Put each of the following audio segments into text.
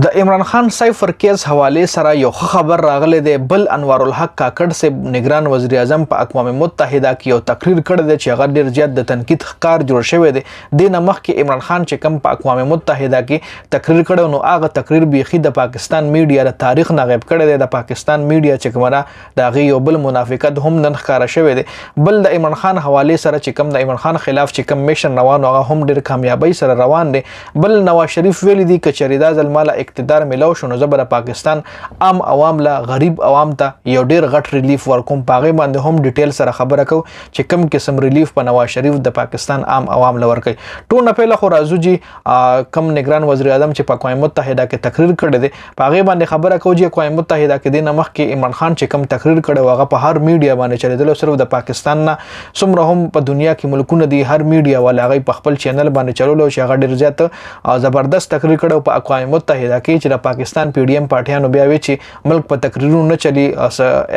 د عمران خان سایفر کیس حواله سره یو خبر راغلی دی. بل انوار الحق کاکړ صاحب نگران وزیر اعظم په اقوام متحده کې یو تقریر کړی دی چې هغه ډیر زیات د تنقید ښکار جوړ شوی دی. د نمخ کې عمران خان چې کوم په اقوام متحده کې تقریر کړو نو هغه تقریر بیخي د پاکستان میډیا د تاریخ نه غیب کړی دی. د پاکستان میډیا چې کومه د هغې یو بل منافقت هم نن ښکاره شوی دی. بل د عمران خان حواله سره چې کوم د عمران خان خلاف چې کوم میشن روان هغه هم ډیر کامیابی سره روان دی. بل نواز شریف ویلي دی که چریدا ځل مال اقتدار ملو شو نو زه به د پاکستان عام عوام له غریب عوام ته یو ډیر غټ ریلیف ورکوم. په هغې باندې هم ډیټیل سره خبره کوو چې کوم قسم ریلیف په نواز شریف د پاکستان عام عوام له ورکوي. ټول نه پهله خو راځو جي کوم نگران وزیر اعظم چې په اقوام متحده کې تقریر کړی دی په هغې باندې خبره کوو چې اقوام متحده کې د مخکې عمران خان چې کوم تقریر کړی هغه په هر میډیا باندې چلیدلی. صرف د پاکستان نه څومره هم په دنیا کې ملکونه دي هر میډیا والا هغوی په خپل چینل باندې چلولو چې هغه ډیر زیات زبردست تقریر کړی په اقوام متحده کې چې د پاکستان پی ډی ایم پارټیانو بیا وی چې ملک په تقریرونو نه چلی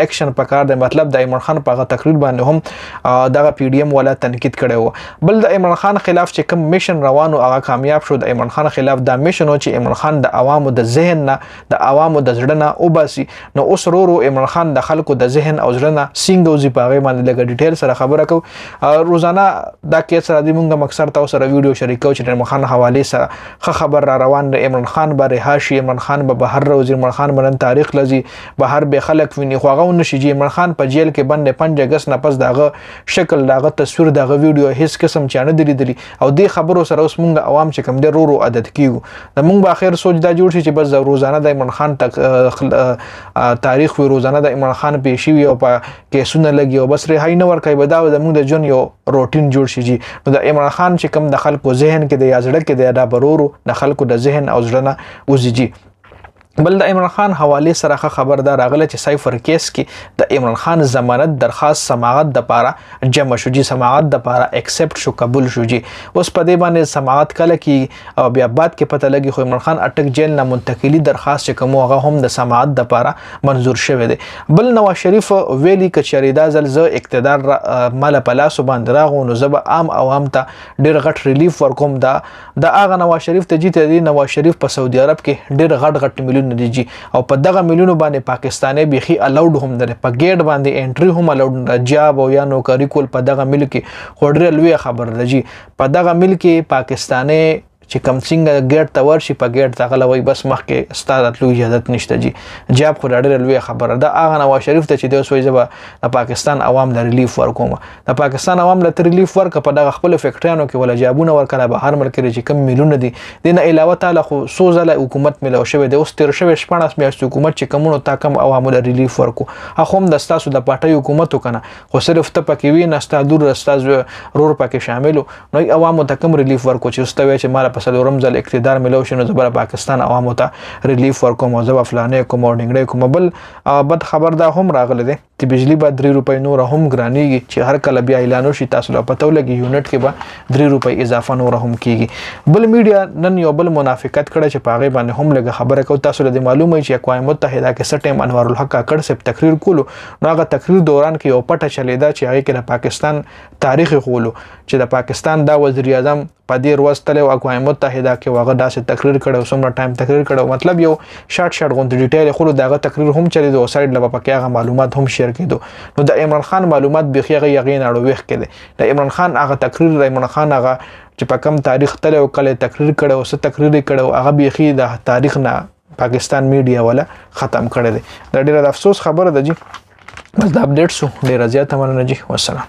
اکشن پکار دی. مطلب د عمران خان په هغه تقریر باندې هم دغه پی ډی ایم والا تنقید کړی و. بل د عمران خان خلاف چې کوم میشن روانو هغه کامیاب شو. د عمران خان خلاف دا میشن و چې عمران خان د عوامو د ذهن نه د عوامو د زړه نه وباسي. نو اوس ورو عمران خان د خلکو د ذهن او زړه نه څنګه وځي په هغې باندې لږه ډیټیل سره خبره کوو. روزانه دا کیس سره د موږ مکثر تاسو سره ویډیو شریکو چې د عمران خان حوالې سره ښه خبر را روان دی. عمران خان به رها شي، عمران خان به بهر روزي، عمران خان به نن تاریخ لځي، بهر به خلک ویني خو هغه ونشي چې عمران خان په جیل کې بند 5 اگست نه پس دغه شکل دغه تصویر دغه ویډیو هیڅ قسم چانه دی لیدلی. او دې خبرو سره اوس مونږ عوام چې کم دی رو عادت کیږو. د مونږ به اخر سوچ دا جوړ شي چې بس روزانه د عمران خان تاریخ وي، روزانه د عمران خان پیشي وي او په کیسونه لګي او بس رهایی نه ورکوي. به دا د مونږ د ژوند یو روټین جوړ شي. نو د عمران خان چې کم د خلکو ذهن کې د یا زړه کې د دا برورو د خلکو د ذهن او زړه نه وزيجي. بل د عمران خان حواله سره خبر دا راغله چې سایفر کیس کې د عمران خان ضمانت درخواست سماعت د پاره جمع شو جي، سماعت د پاره ایکسپټ شو، قبول شو جي. اوس په دې باندې سماعت کله کې او بیا بعد کې پته لګي خو عمران خان اٹک جیل نه منتقلی درخواست چې کوم هغه هم د سماعت د پاره منظور شوی دی. بل نواز شریف ویلي که چریدا ځل زه اقتدار مال په لاسو باندې راغو نو زه به عام عوام ته ډیر غټ ریلیف ورکوم. د هغه نواز شریف ته جیته دی. نواز شریف په سعودي عرب کې ډیر غټ میلیون دی او په دغه میلیونو باندې پاکستاني بيخي الاود هم ده، په گیټ باندې انټری هم الاود ده. جاب او یا نوکری کول په دغه ملک کې خوري لوی خبر ده جی. په دغه ملک کې پاکستاني چې کم څنګه گیټ ته ورشي په گیټ ته غلوي بس مخکې ستاره تلو اجازه نشته جی. جاب خو ډېر لوی خبره ده. هغه نواز شریف ته چې د وسوي زبا د پاکستان عوام د ریلیف ورکوم، د پاکستان عوام له ریلیف ورک په دغه خپل فیکټریانو کې ولا جابونه ورکړه به هر ملک لري چې کم میلیونه دي. دنه علاوه تعالی خو سوزله حکومت ملو شوی د اوس تیر شوی 14 میاشتې حکومت چې کومونو تا کم عوامو د ریلیف ورکو. هغه هم د تاسو د پټي حکومت وکنه خو صرف ته پکې وی نه ستادور استاد رور پکې شاملو نو عوامو ته کم ریلیف ورکو چې استوي چې مال په سلورم ځل اقتدار ملو شنو زبر پاکستان عوامو ته ریلیف ورکوم او زب فلانه کوم او ډنګړې کوم. بل بد خبر دا هم راغله ده چې بجلی به 3 روپۍ نور هم ګرانیږي چې هر کله بیا اعلان وشي تاسو له پته ولګي یونټ کې به 3 روپۍ اضافه نور هم کیږي. بل میډیا نن یو بل منافقت کړي چې پاغه باندې هم لګه خبره کو. تاسو له معلومه چې اقوام متحده کې سټیم انوار الحق کاکړ صاحب تقریر کولو نو هغه تقریر دوران کې یو پټه چلیدا چې هغه کې د پاکستان تاریخ خولو چې د پاکستان دا وزیر اعظم په دې ورځ تل اقوام متحده کې واغه داسې تقریر کړو څومره ټایم تقریر کړو. مطلب یو شارټ غونډه ډیټیل خلو دغه تقریر هم چلی دو سایډ لبا پکې هغه معلومات هم شیر کړو. نو د عمران خان معلومات بخیغه یقین اړو وخت کړي د عمران خان هغه تقریر د عمران خان هغه چې په کم تاریخ تل او کله تقریر کړو او څه تقریر کړو هغه بخی د تاریخ نه پاکستان میډیا ولا ختم کړی دی. دا ډیره افسوس خبره ده جی. بس دا اپډیټ سو ډیره زیاته مننه جی. والسلام.